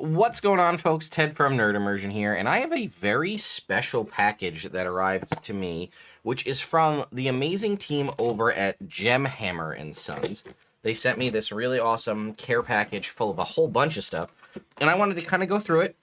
What's going on, folks? Ted from Nerd Immersion here, and I have a very special package that arrived to me, which is from the amazing team over at Gemhammer and Sons. They sent me this really awesome care package full of a whole bunch of stuff, and I wanted to kind of go through it,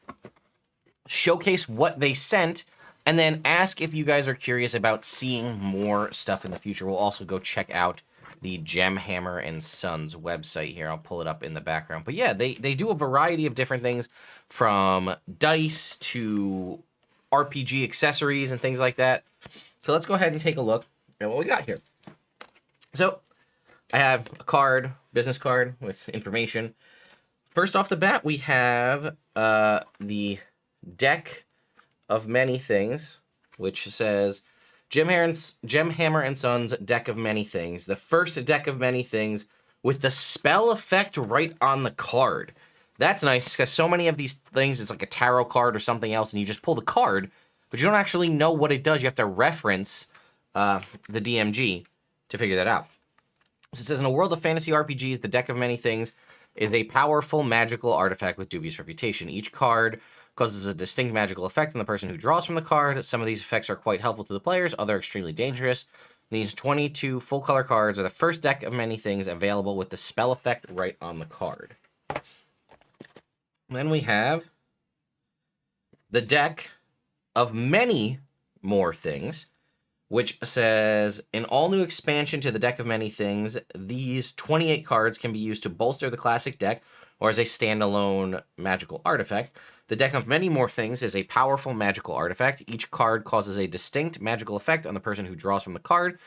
showcase what they sent, and then ask if you guys are curious about seeing more stuff in the future. We'll also go check out the Gemhammer and Sons website here. I'll pull it up in the background. But yeah, they do a variety of different things, from dice to RPG accessories and things like that. So let's go ahead and take a look at what we got here. So I have a card, business card with information. First off the bat, we have the deck of many things, which says Gemhammer and Sons deck of many things. The first deck of many things with the spell effect right on the card. That's nice, because so many of these things, it's like a tarot card or something else, and you just pull the card, but you don't actually know what it does. You have to reference the DMG to figure that out. So it says, in a world of fantasy RPGs, the deck of many things is a powerful magical artifact with dubious reputation. Each card causes a distinct magical effect on the person who draws from the card. Some of these effects are quite helpful to the players, others extremely dangerous. These 22 full-color cards are the first deck of many things available with the spell effect right on the card. Then we have the deck of many more things, which says, an all-new expansion to the deck of many things. These 28 cards can be used to bolster the classic deck or as a standalone magical artifact. The deck of many more things is a powerful magical artifact. Each card causes a distinct magical effect on the person who draws from the card.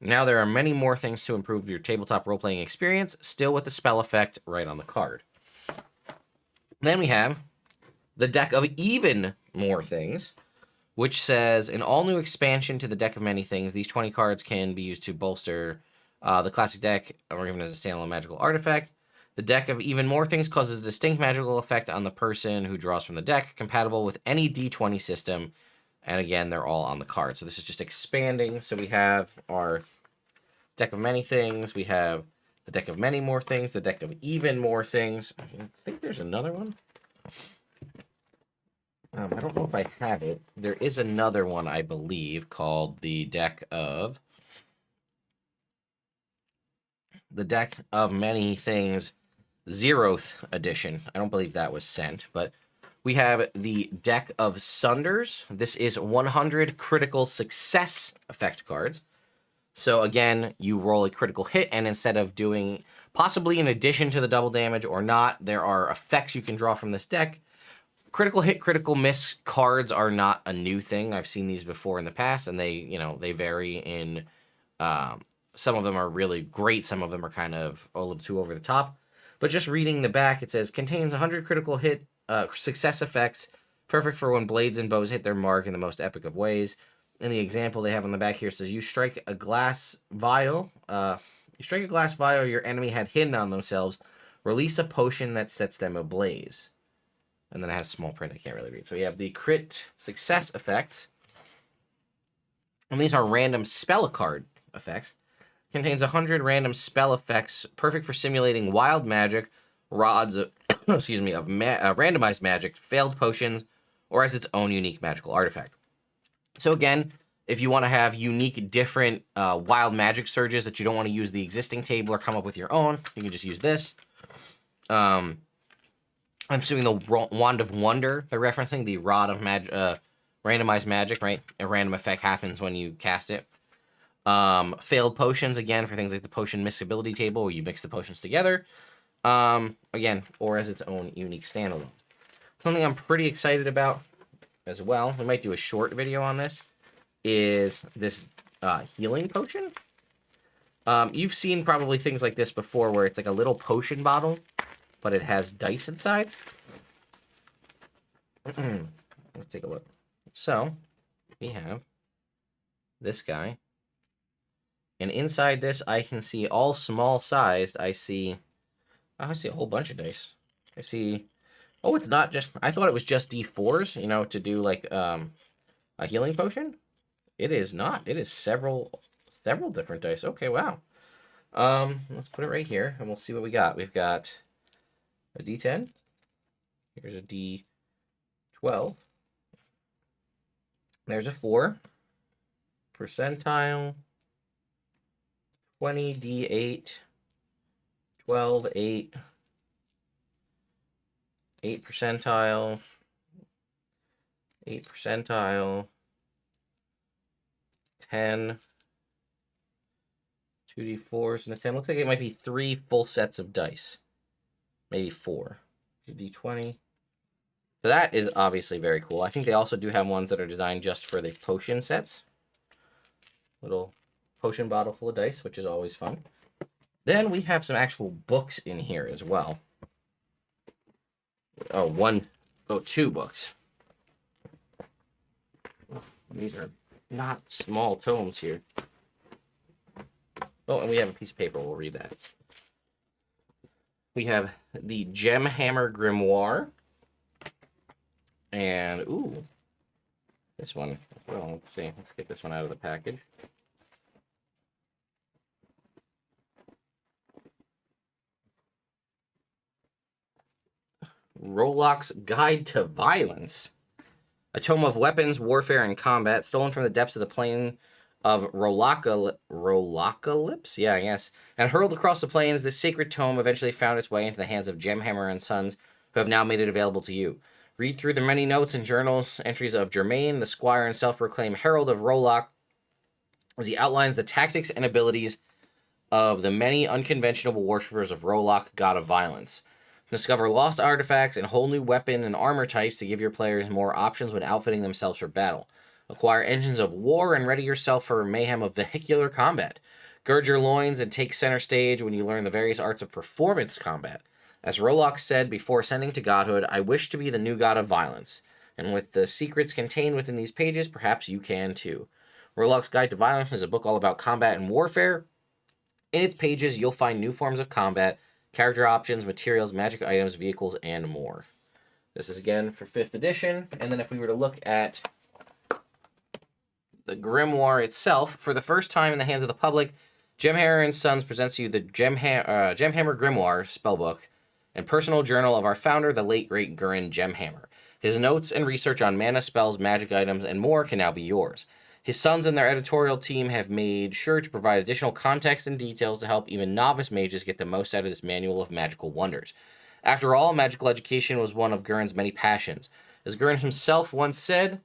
Now there are many more things to improve your tabletop role-playing experience, still with the spell effect right on the card. Then we have the deck of even more things, which says, an all-new expansion to the deck of many things. These 20 cards can be used to bolster the classic deck, or even as a standalone magical artifact. The deck of even more things causes a distinct magical effect on the person who draws from the deck, compatible with any D20 system. And again, they're all on the card. So this is just expanding. So we have our deck of many things. We have the deck of many more things, the deck of even more things. I think there's another one. I don't know if I have it. There is another one, I believe, called the deck of many things, 0th edition. I don't believe that was sent, but we have the deck of Sunders. This is 100 critical success effect cards. So again, you roll a critical hit, and instead of doing, possibly in addition to the double damage or not, there are effects you can draw from this deck. Critical hit, critical miss cards are not a new thing. I've seen these before in the past, and they vary in, some of them are really great, some of them are kind of a little too over the top. But just reading the back, it says, contains 100 critical hit success effects, perfect for when blades and bows hit their mark in the most epic of ways. In the example they have on the back here, it says, you strike a glass vial, your enemy had hidden on themselves, release a potion that sets them ablaze. And then it has small print I can't really read. So we have the crit success effects. And these are random spell card effects. Contains 100 random spell effects, perfect for simulating wild magic, rods of, randomized magic, failed potions, or as its own unique magical artifact. So again, if you want to have unique, different wild magic surges that you don't want to use the existing table or come up with your own, you can just use this. I'm assuming the Wand of Wonder they're referencing, the Rod of randomized magic, right? A random effect happens when you cast it. Failed potions, again, for things like the potion mixability table, where you mix the potions together. Again, or as its own unique standalone. Something I'm pretty excited about as well, we might do a short video on this, is this healing potion. You've seen probably things like this before, where it's like a little potion bottle, but it has dice inside. Let's take a look. So, we have this guy. And inside this, I can see all small-sized. I see a whole bunch of dice. I see... Oh, it's not just... I thought it was just D4s, to do, like, a healing potion. It is not. It is several different dice. Okay, wow. Let's put it right here, and we'll see what we got. We've got a D10, Here's a D12. There's a 4. Percentile. 20, D8. 12, 8. 8 percentile. 8 percentile. 10. 2d4s and a 10. Looks like it might be 3 full sets of dice. Maybe 4. D20. So that is obviously very cool. I think they also do have ones that are designed just for the potion sets. Little potion bottle full of dice, which is always fun. Then we have some actual books in here as well. Two books. These are not small tomes here. Oh, and we have a piece of paper. We'll read that. We have the Gemhammer Grimoire. And, ooh, this one. Well, let's see. Let's get this one out of the package. Rollock's Guide to Violence. A tome of weapons, warfare, and combat stolen from the depths of the plane of Rolockalypse? Yeah, I guess. And hurled across the plains, this sacred tome eventually found its way into the hands of Gemhammer and Sons, who have now made it available to you. Read through the many notes and journals entries of Germain, the squire and self-proclaimed herald of Rollock, as he outlines the tactics and abilities of the many unconventional worshippers of Rollock, god of violence. Discover lost artifacts and whole new weapon and armor types to give your players more options when outfitting themselves for battle. Acquire engines of war and ready yourself for mayhem of vehicular combat. Gird your loins and take center stage when you learn the various arts of performance combat. As Rollock said before ascending to godhood, I wish to be the new god of violence. And with the secrets contained within these pages, perhaps you can too. Rollock's Guide to Violence is a book all about combat and warfare. In its pages, you'll find new forms of combat, character options, materials, magic items, vehicles, and more. This is again for 5th edition. And then if we were to look at the grimoire itself, for the first time in the hands of the public, Gemhammer and Sons presents you the Gemhammer Grimoire spellbook and personal journal of our founder, the late great Gurren Gemhammer. His notes and research on mana spells, magic items, and more can now be yours. His sons and their editorial team have made sure to provide additional context and details to help even novice mages get the most out of this manual of magical wonders. After all, magical education was one of Gurren's many passions. As Gurren himself once said,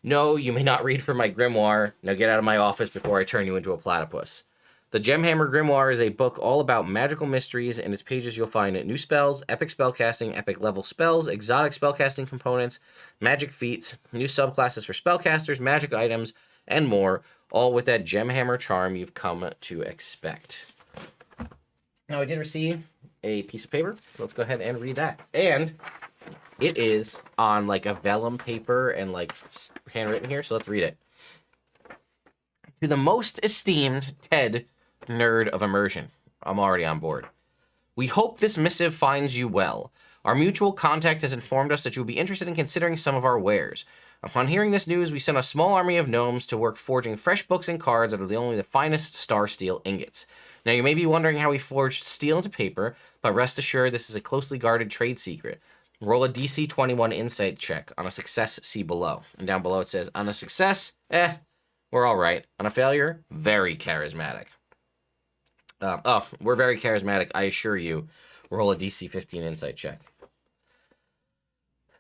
"No, you may not read from my grimoire. Now get out of my office before I turn you into a platypus." The Gemhammer Grimoire is a book all about magical mysteries. In its pages, you'll find new spells, epic spellcasting, epic level spells, exotic spellcasting components, magic feats, new subclasses for spellcasters, magic items, and more, all with that Gemhammer charm you've come to expect. Now, I did receive a piece of paper. Let's go ahead and read that. And it is on like a vellum paper and like handwritten here, so let's read it. To the most esteemed Ted, nerd of Immersion. I'm already on board. We hope this missive finds you well. Our mutual contact has informed us that you will be interested in considering some of our wares. Upon hearing this news, we sent a small army of gnomes to work forging fresh books and cards out of only the finest star steel ingots. Now, you may be wondering how we forged steel into paper, but rest assured this is a closely guarded trade secret. Roll a DC 21 insight check. On a success, see below. And down below it says, on a success, we're all right. On a failure, very charismatic. We're very charismatic, I assure you. Roll a DC 15 insight check.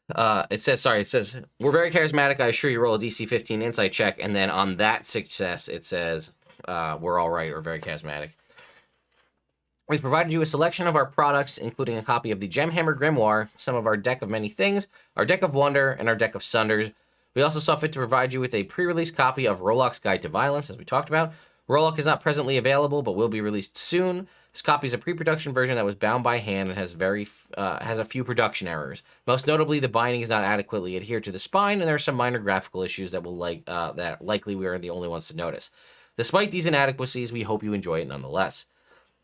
It says, we're very charismatic, I assure you, roll a DC 15 insight check. And then on that success, it says, we're all right, or very charismatic. We've provided you a selection of our products, including a copy of the Gemhammer Grimoire, some of our Deck of Many Things, our Deck of Wonder, and our Deck of Sunders. We also saw fit to provide you with a pre-release copy of Rollock's Guide to Violence, as we talked about. Rollock is not presently available, but will be released soon. This copy is a pre-production version that was bound by hand and has a few production errors. Most notably, the binding is not adequately adhered to the spine, and there are some minor graphical issues that that likely we are the only ones to notice. Despite these inadequacies, we hope you enjoy it nonetheless.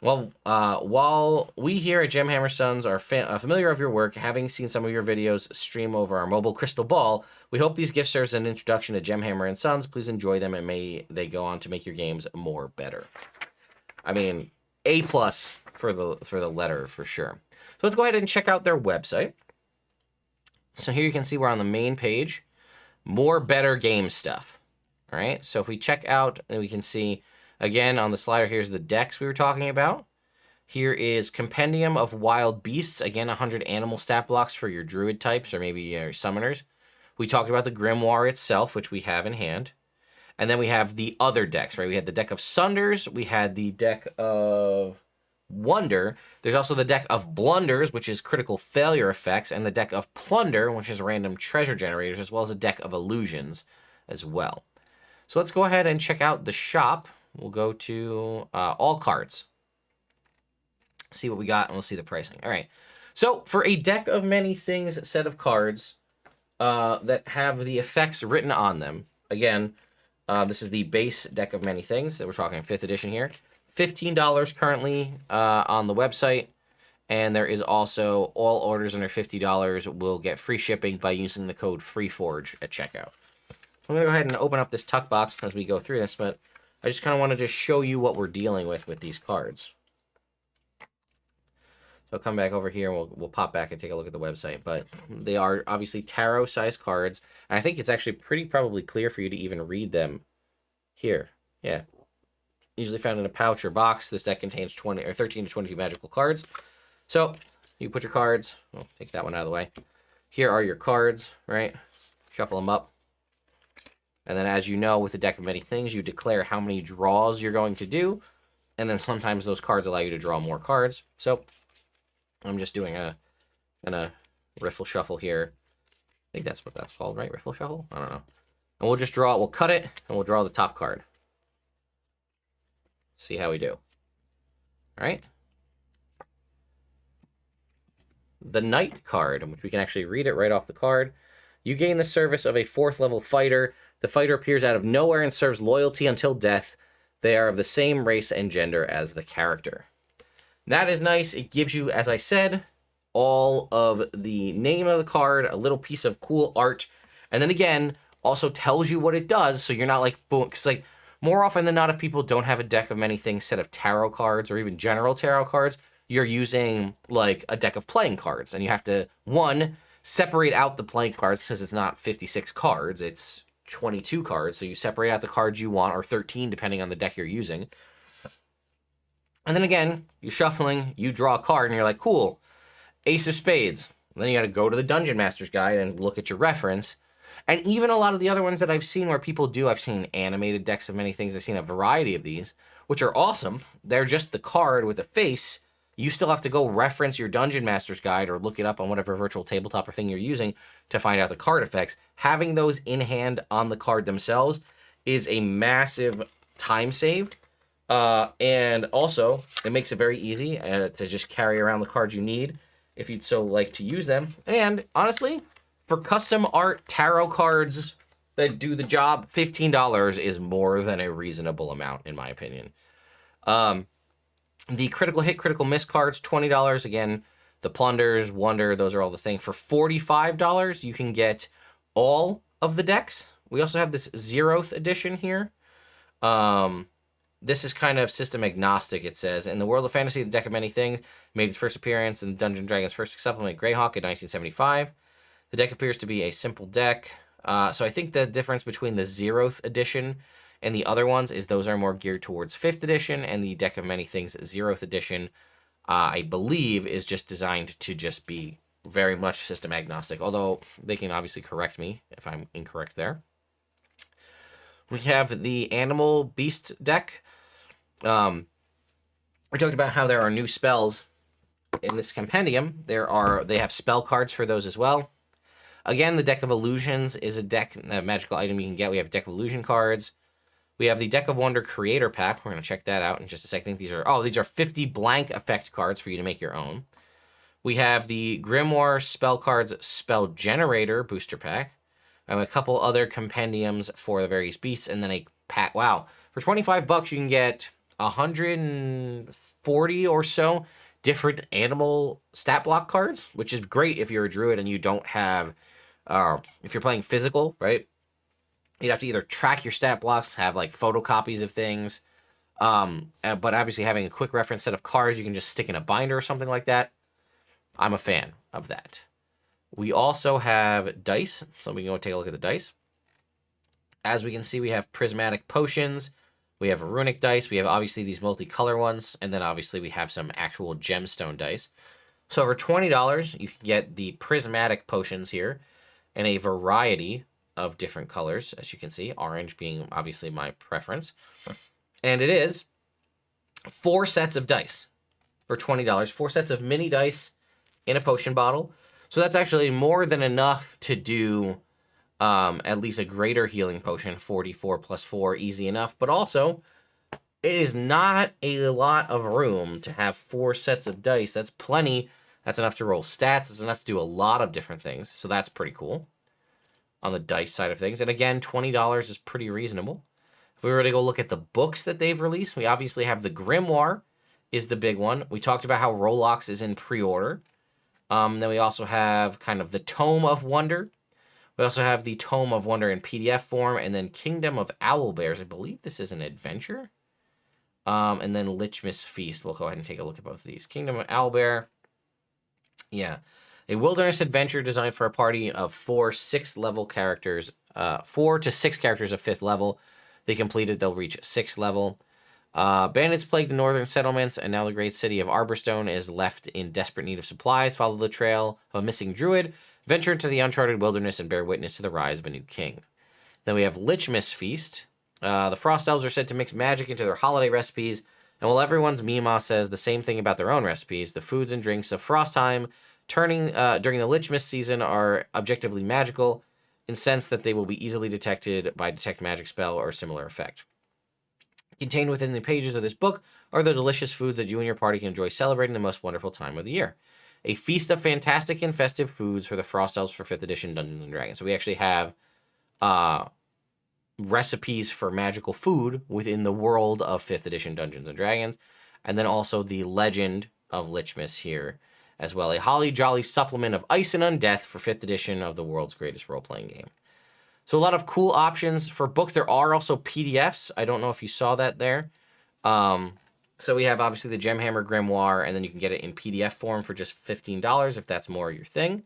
Well, while we here at Gemhammer Sons are familiar of your work, having seen some of your videos stream over our mobile crystal ball, we hope these gifts serve as an introduction to Gemhammer and Sons. Please enjoy them, and may they go on to make your games more better. I mean, A+ for the letter for sure. So let's go ahead and check out their website. So here you can see we're on the main page. More better game stuff. All right, so if we check out, and we can see, again, on the slider, here's the decks we were talking about. Here is Compendium of Wild Beasts. Again, 100 animal stat blocks for your druid types or maybe your summoners. We talked about the Grimoire itself, which we have in hand. And then we have the other decks, right? We had the deck of Sunders. We had the deck of Wonder. There's also the deck of Blunders, which is critical failure effects, and the deck of Plunder, which is random treasure generators, as well as a deck of Illusions as well. So let's go ahead and check out the shop. We'll go to all cards. See what we got, and we'll see the pricing. All right. So for a deck of many things set of cards that have the effects written on them, again, this is the base deck of many things that we're talking 5th edition here. $15 currently on the website. And there is also all orders under $50 will get free shipping by using the code FREEFORGE at checkout. I'm going to go ahead and open up this tuck box as we go through this, but I just kind of want to just show you what we're dealing with these cards. So I'll come back over here and we'll pop back and take a look at the website. But they are obviously tarot-sized cards. And I think it's actually probably clear for you to even read them here. Yeah. Usually found in a pouch or box. This deck contains 13 to 22 magical cards. So you put your cards. I'll take that one out of the way. Here are your cards, right? Shuffle them up. And then as you know, with the deck of many things, you declare how many draws you're going to do. And then sometimes those cards allow you to draw more cards. So I'm just doing a riffle shuffle here. I think that's what that's called, right? Riffle shuffle? I don't know. And we'll just draw, we'll cut it, and we'll draw the top card. See how we do. All right. The Knight card, in which we can actually read it right off the card. You gain the service of a 4th level fighter. The fighter appears out of nowhere and serves loyalty until death. They are of the same race and gender as the character. That is nice. It gives you, as I said, all of the name of the card, a little piece of cool art, and then again, also tells you what it does, so you're not like, boom, because like, more often than not, if people don't have a deck of many things set of tarot cards or even general tarot cards, you're using like a deck of playing cards, and you have to, one, separate out the playing cards because it's not 56 cards, it's 22 cards, so you separate out the cards you want, or 13 depending on the deck you're using. And then again, you're shuffling, you draw a card, and you're like, cool, Ace of Spades. And then you got to go to the Dungeon Master's Guide and look at your reference. And even a lot of the other ones that I've seen where people do, I've seen animated decks of many things. I've seen a variety of these, which are awesome. They're just the card with a face. You still have to go reference your Dungeon Master's Guide or look it up on whatever virtual tabletop or thing you're using to find out the card effects. Having those in hand on the card themselves is a massive time save. And also, it makes it very easy to just carry around the cards you need if you'd so like to use them. And honestly, for custom art tarot cards that do the job, $15 is more than a reasonable amount, in my opinion. The critical hit, critical miss cards, $20. Again, the Plunders, Wonder, those are all the thing. For $45, you can get all of the decks. We also have this 0th edition here. This is kind of system agnostic, it says. In the world of fantasy, the deck of many things made its first appearance in Dungeons & Dragons' first supplement, Greyhawk, in 1975. The deck appears to be a simple deck. So I think the difference between the 0th edition and the other ones is those are more geared towards 5th edition, and the deck of many things 0th edition, I believe, is just designed to just be very much system agnostic, although they can obviously correct me if I'm incorrect there. We have the Animal Beast deck. We talked about how there are new spells in this compendium. They have spell cards for those as well. Again, the deck of Illusions is a magical item you can get. We have a deck of illusion cards. We have the Deck of Wonder Creator Pack. We're going to check that out in just a second. These are 50 blank effect cards for you to make your own. We have the Grimoire Spell Cards Spell Generator Booster Pack. And a couple other compendiums for the various beasts, and then a pack. Wow. For $25, you can get 140 or so different animal stat block cards, which is great if you're a druid and you don't have, if you're playing physical, right? You'd have to either track your stat blocks, have like photocopies of things, but obviously having a quick reference set of cards you can just stick in a binder or something like that. I'm a fan of that. We also have dice, so we can go take a look at the dice. As we can see, we have prismatic potions, we have runic dice, we have obviously these multicolor ones, and then obviously we have some actual gemstone dice. So for $20, you can get the prismatic potions here in a variety of different colors, as you can see, orange being obviously my preference. And it is 4 sets of dice for $20, 4 sets of mini dice in a potion bottle. So that's actually more than enough to do at least a greater healing potion, 44 plus 4, easy enough. But also, it is not a lot of room to have 4 sets of dice. That's plenty. That's enough to roll stats. That's enough to do a lot of different things. So that's pretty cool on the dice side of things. And again, $20 is pretty reasonable. If we were to go look at the books that they've released, we obviously have the Grimoire is the big one. We talked about how Rolox is in pre-order. Then we also have kind of the Tome of Wonder. We also have the Tome of Wonder in PDF form, and then Kingdom of Owlbears. I believe this is an adventure. And then Lichmas Feast. We'll go ahead and take a look at both of these. Kingdom of Owlbear. Yeah. A wilderness adventure designed for a party of 4 6th level characters. 4 to 6 characters of 5th level. They complete it, they'll reach 6th level. Bandits plague the northern settlements, and now the great city of Arborstone is left in desperate need of supplies. Follow the trail of a missing druid, venture into the uncharted wilderness, and bear witness to the rise of a new king. Then we have Lichmas Feast. The Frost Elves are said to mix magic into their holiday recipes, and while everyone's Mima says the same thing about their own recipes, the foods and drinks of Frostheim during the Lichmas season are objectively magical, in sense that they will be easily detected by detect magic spell or similar effect. Contained within the pages of this book are the delicious foods that you and your party can enjoy celebrating the most wonderful time of the year. A feast of fantastic and festive foods for the Frost Elves for 5th edition Dungeons & Dragons. So we actually have recipes for magical food within the world of 5th edition Dungeons & Dragons. And then also the Legend of Lichmas here as well. A holly jolly supplement of Ice and Undeath for 5th edition of the world's greatest role-playing game. So a lot of cool options for books. There are also PDFs. I don't know if you saw that there. So we have obviously the Gemhammer Grimoire, and then you can get it in PDF form for just $15 if that's more your thing.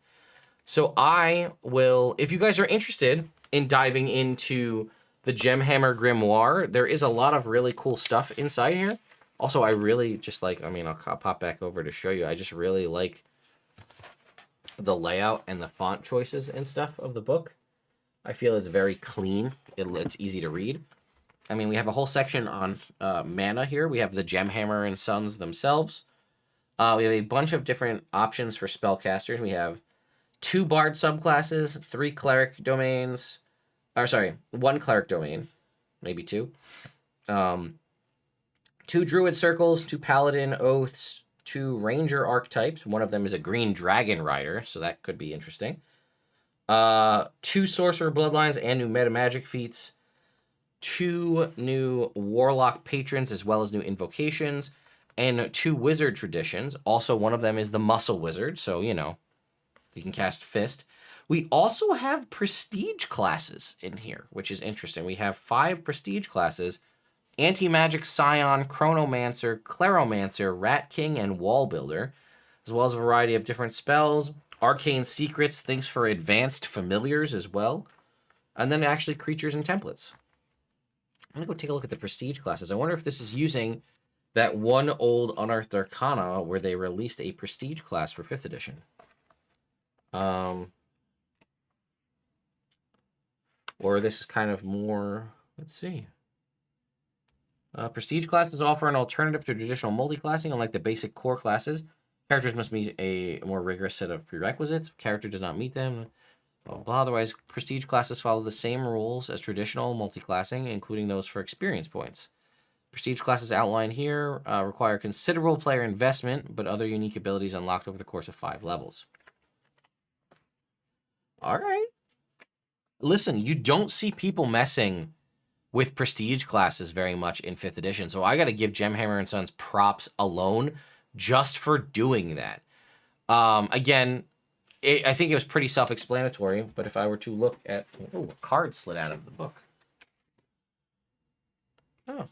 So I will, if you guys are interested in diving into the Gemhammer Grimoire, there is a lot of really cool stuff inside here. Also, I really just like, I'll pop back over to show you. I just really like the layout and the font choices and stuff of the book. I feel it's very clean. It's easy to read. We have a whole section on mana here. We have the Gemhammer and Sons themselves. We have a bunch of different options for spellcasters. We have 2 Bard subclasses, 3 Cleric domains. 1 Cleric domain. Maybe 2. 2 Druid circles, 2 Paladin oaths, 2 Ranger archetypes. One of them is a Green Dragon Rider, so that could be interesting. 2 Sorcerer Bloodlines and new Meta Magic feats. 2 new Warlock Patrons as well as new Invocations. And 2 Wizard Traditions. Also, one of them is the Muscle Wizard, so, you can cast Fist. We also have Prestige classes in here, which is interesting. We have 5 Prestige classes. Anti-Magic Scion, Chronomancer, Cleromancer, Rat King, and Wall Builder, as well as a variety of different spells. Arcane Secrets, things for advanced familiars as well. And then actually creatures and templates. I'm going to go take a look at the Prestige classes. I wonder if this is using that one old Unearthed Arcana where they released a Prestige class for 5th edition. Or this is kind of more, let's see. Prestige classes offer an alternative to traditional multi-classing. Unlike the basic core classes, characters must meet a more rigorous set of prerequisites. If character does not meet them, blah, blah. Otherwise, prestige classes follow the same rules as traditional multi-classing, including those for experience points. Prestige classes outlined here require considerable player investment, but other unique abilities unlocked over the course of 5 levels. All right. Listen, you don't see people messing with prestige classes very much in 5th edition, so I got to give Gemhammer and Sons props alone just for doing that. Again, I think it was pretty self-explanatory, but if I were to look at... Oh, a card slid out of the book. Oh.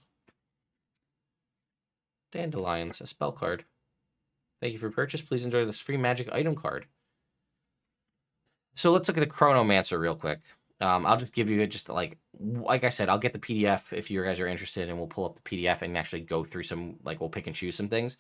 Dandelions, a spell card. Thank you for your purchase. Please enjoy this free magic item card. So let's look at the Chronomancer real quick. I'll just give you just like I said, I'll get the PDF if you guys are interested, and we'll pull up the PDF and actually go through some, like we'll pick and choose some things.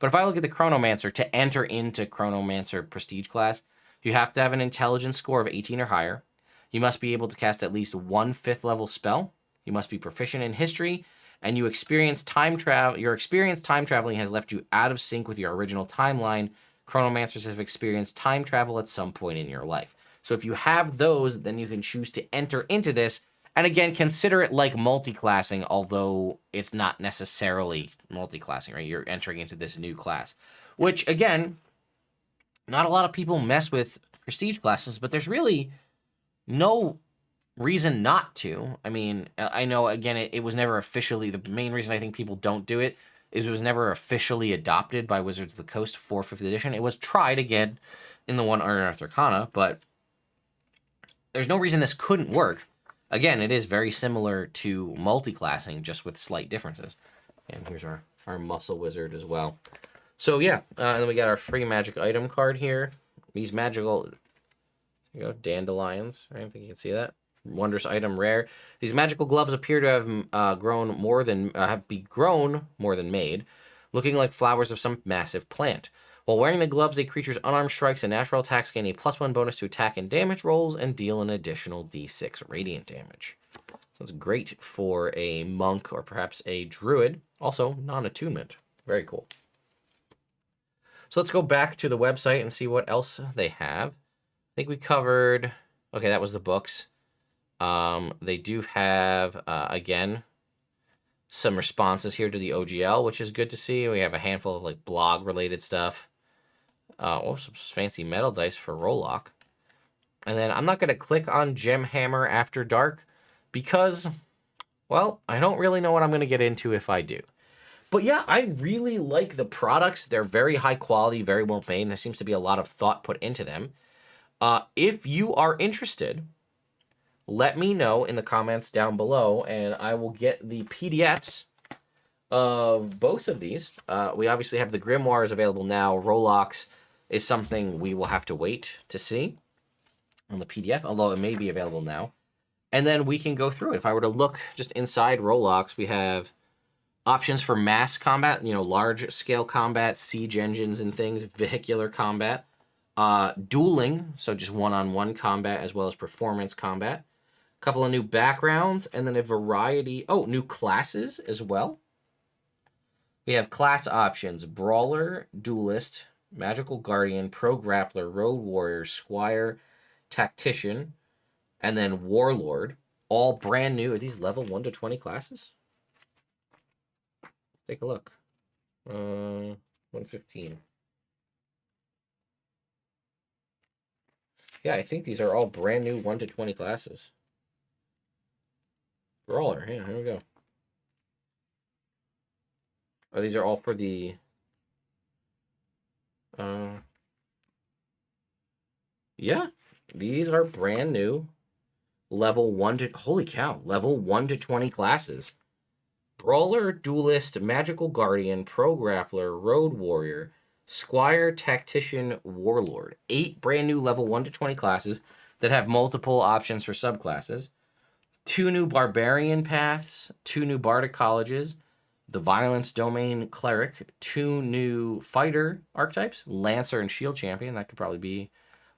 But if I look at the Chronomancer, to enter into Chronomancer Prestige class, you have to have an intelligence score of 18 or higher. You must be able to cast at least one 5th level spell. You must be proficient in history, and you experience time travel. Your experience time traveling has left you out of sync with your original timeline. Chronomancers have experienced time travel at some point in your life. So if you have those, then you can choose to enter into this. And again, consider it like multi-classing, although it's not necessarily multi-classing, right? You're entering into this new class, which again, not a lot of people mess with prestige classes, but there's really no reason not to. I mean, I know, again, it was never officially, the main reason I think people don't do it is it was never officially adopted by Wizards of the Coast for 5th edition. It was tried again in the one Unearthed Arcana, but there's no reason this couldn't work. Again, it is very similar to multi-classing, just with slight differences. And here's our Muscle Wizard as well. So yeah, and then we got our free magic item card here. These magical, dandelions, right? I think you can see that. Wondrous item, rare. These magical gloves appear to have grown more than made, looking like flowers of some massive plant. While wearing the gloves, a creature's unarmed strikes and natural attacks gain a +1 bonus to attack and damage rolls and deal an additional d6 radiant damage. So it's great for a monk or perhaps a druid. Also, non-attunement. Very cool. So let's go back to the website and see what else they have. I think we covered... Okay, that was the books. They do have, again, some responses here to the OGL, which is good to see. We have a handful of like blog-related stuff. Some fancy metal dice for Rollock. And then I'm not going to click on Gemhammer After Dark because, well, I don't really know what I'm going to get into if I do. But yeah, I really like the products. They're very high quality, very well made, and there seems to be a lot of thought put into them. If you are interested, let me know in the comments down below, and I will get the PDFs of both of these. We obviously have the Grimoires available now. Rolocks is something we will have to wait to see on the PDF, although it may be available now. And then we can go through it. If I were to look just inside Rolocks, we have options for mass combat, large-scale combat, siege engines and things, vehicular combat, dueling, so just one-on-one combat as well as performance combat, a couple of new backgrounds, and then a variety... Oh, new classes as well. We have class options: Brawler, Duelist, Magical Guardian, Pro Grappler, Road Warrior, Squire, Tactician, and then Warlord. All brand new. Are these level 1 to 20 classes? Take a look. 115. Yeah, I think these are all brand new 1 to 20 classes. Brawler, yeah, here we go. Oh, these are all for the... Yeah, these are brand new level 1 to... Holy cow, level 1 to 20 classes. Brawler, Duelist, Magical Guardian, Pro Grappler, Road Warrior, Squire, Tactician, Warlord. 8 brand new level 1 to 20 classes that have multiple options for subclasses. 2 new Barbarian paths, 2 new Bardic colleges, the Violence Domain Cleric, 2 new Fighter archetypes, Lancer and Shield Champion. That could probably be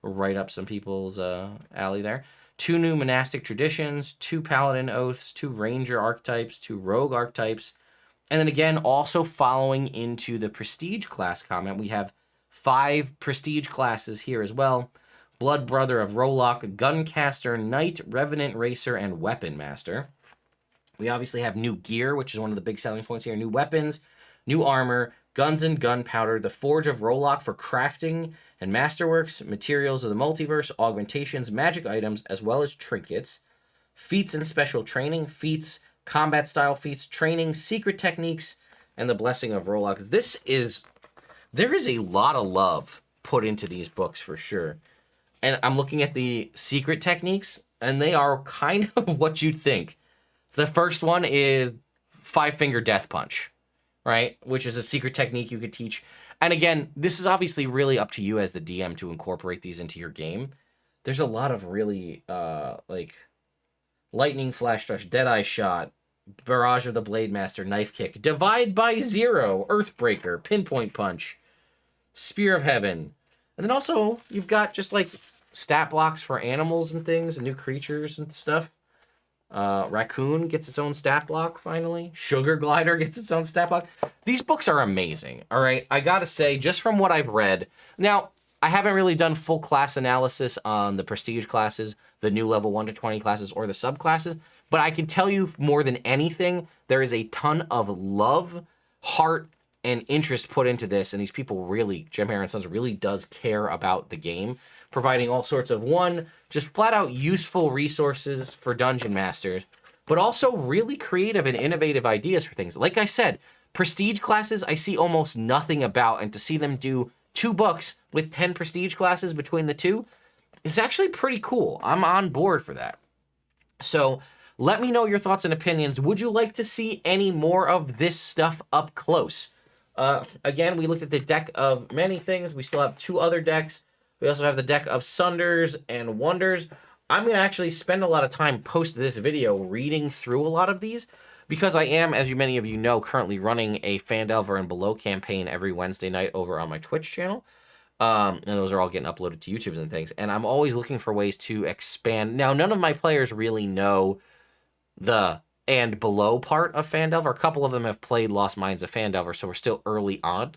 right up some people's alley there. 2 new Monastic Traditions, 2 Paladin Oaths, 2 Ranger archetypes, 2 Rogue archetypes. And then again, also following into the Prestige class comment, we have 5 Prestige classes here as well. Blood Brother of Rollock, Guncaster, Knight, Revenant Racer, and Weapon Master. We obviously have new gear, which is one of the big selling points here. New weapons, new armor, guns and gunpowder, the Forge of Rollock for crafting and masterworks, materials of the multiverse, augmentations, magic items, as well as trinkets, feats and special training, feats, combat style feats, training, secret techniques, and the Blessing of Rollock. There is a lot of love put into these books for sure. And I'm looking at the secret techniques, and they are kind of what you'd think. The first one is 5-finger death punch, right? Which is a secret technique you could teach. And again, this is obviously really up to you as the DM to incorporate these into your game. there's a lot of really like lightning flash rush, deadeye shot, barrage of the blade master, knife kick, divide by zero, earthbreaker, pinpoint punch, spear of heaven, and then also you've got just like stat blocks for animals and things, and new creatures and stuff. Raccoon gets its own stat block finally. Sugar Glider gets its own stat block. These books are amazing. All right, I gotta say, just from what I've read, now I haven't really done full class analysis on the prestige classes, the new level 1 to 20 classes, or the subclasses, but I can tell you more than anything, there is a ton of love, heart, and interest put into this, and these people really, Gemhammer and Sons really does care about the game, providing all sorts of, one, just flat out useful resources for dungeon masters, but also really creative and innovative ideas for things. Like I said, prestige classes I see almost nothing about, and to see them do 2 books with 10 prestige classes between the two is actually pretty cool. I'm on board for that. So let me know your thoughts and opinions. Would you like to see any more of this stuff up close? Again, we looked at the deck of many things. We still have 2 other decks. We also have the deck of Sunders and Wonders. I'm going to actually spend a lot of time post this video reading through a lot of these, because I am, as many of you know, currently running a Phandelver and Below campaign every Wednesday night over on my Twitch channel. And those are all getting uploaded to YouTube and things. And I'm always looking for ways to expand. Now, none of my players really know the and below part of Phandelver. A couple of them have played Lost Mines of Phandelver, so we're still early on.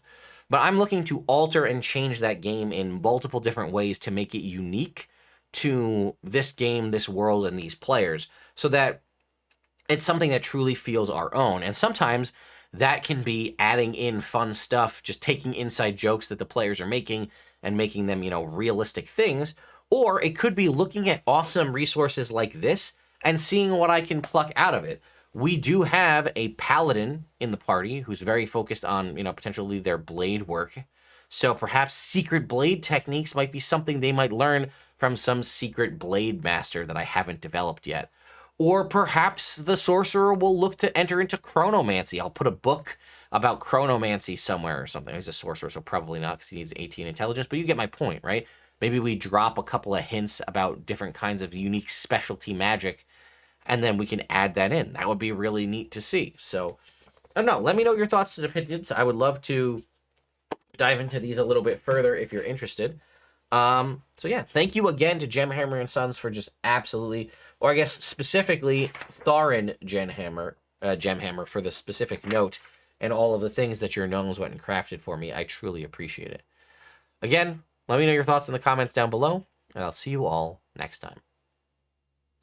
But I'm looking to alter and change that game in multiple different ways to make it unique to this game, this world, and these players, so that it's something that truly feels our own. And sometimes that can be adding in fun stuff, just taking inside jokes that the players are making and making them, you know, realistic things. Or it could be looking at awesome resources like this and seeing what I can pluck out of it. We do have a paladin in the party who's very focused on, you know, potentially their blade work. So perhaps secret blade techniques might be something they might learn from some secret blade master that I haven't developed yet. Or perhaps the sorcerer will look to enter into chronomancy. I'll put a book about chronomancy somewhere or something. He's a sorcerer, so probably not, because he needs 18 intelligence, but you get my point, right? Maybe we drop a couple of hints about different kinds of unique specialty magic, and then we can add that in. That would be really neat to see. So, I don't know. Let me know your thoughts and opinions. I would love to dive into these a little bit further if you're interested. So yeah, thank you again to Gemhammer and Sons for just absolutely, or I guess specifically Thorin Gemhammer for the specific note and all of the things that your gnomes went and crafted for me. I truly appreciate it. Again, let me know your thoughts in the comments down below, and I'll see you all next time.